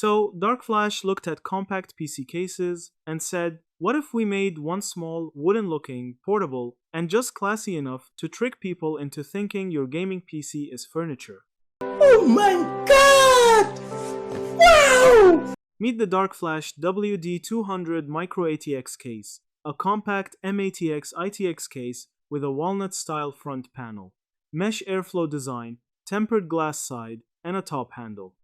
So darkFlash looked at compact PC cases and said, what if we made one small, wooden-looking, portable, and just classy enough to trick people into thinking your gaming PC is furniture? Oh my god! Wow! Meet the darkFlash WD200 Micro-ATX case, a compact MATX ITX case with a walnut-style front panel, mesh airflow design, tempered glass side, and a top handle.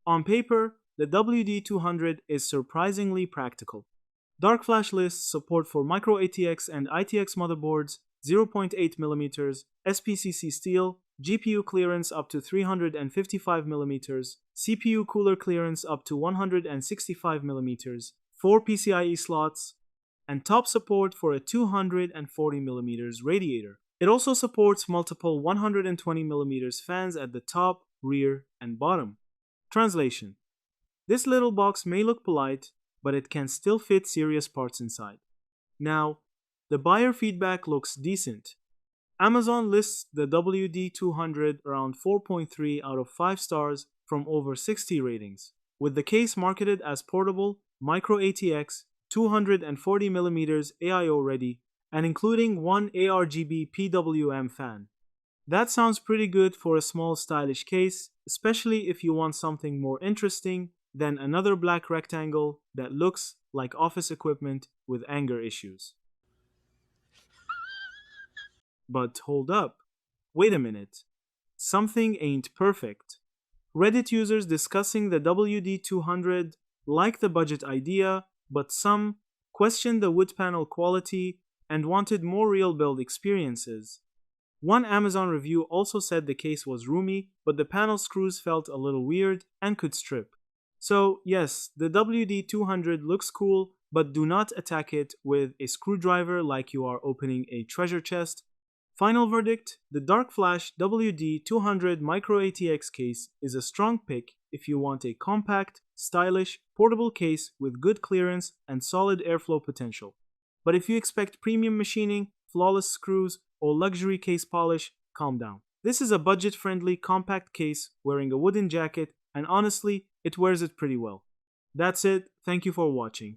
On paper, the WD200 is surprisingly practical. darkFlash lists support for Micro-ATX and ITX motherboards, 0.8mm, SPCC steel, GPU clearance up to 355mm, CPU cooler clearance up to 165mm, 4 PCIe slots, and top support for a 240mm radiator. It also supports multiple 120mm fans at the top, rear, and bottom. Translation: this little box may look polite, but it can still fit serious parts inside. Now, the buyer feedback looks decent. Amazon lists the WD200 around 4.3 out of 5 stars from over 60 ratings, with the case marketed as portable, Micro-ATX, 240mm AIO ready, and including one ARGB PWM fan. That sounds pretty good for a small stylish case, especially if you want something more interesting than another black rectangle that looks like office equipment with anger issues. But hold up. Wait a minute. Something ain't perfect. Reddit users discussing the WD200 like the budget idea, but some questioned the wood panel quality and wanted more real build experiences. One Amazon review also said the case was roomy, but the panel screws felt a little weird and could strip. So yes, the WD200 looks cool, but do not attack it with a screwdriver like you are opening a treasure chest. Final verdict: the darkFlash WD200 Micro-ATX case is a strong pick if you want a compact, stylish, portable case with good clearance and solid airflow potential. But if you expect premium machining, flawless screws, or luxury case polish, calm down. This is a budget-friendly, compact case wearing a wooden jacket, and honestly, it wears it pretty well. That's it. Thank you for watching.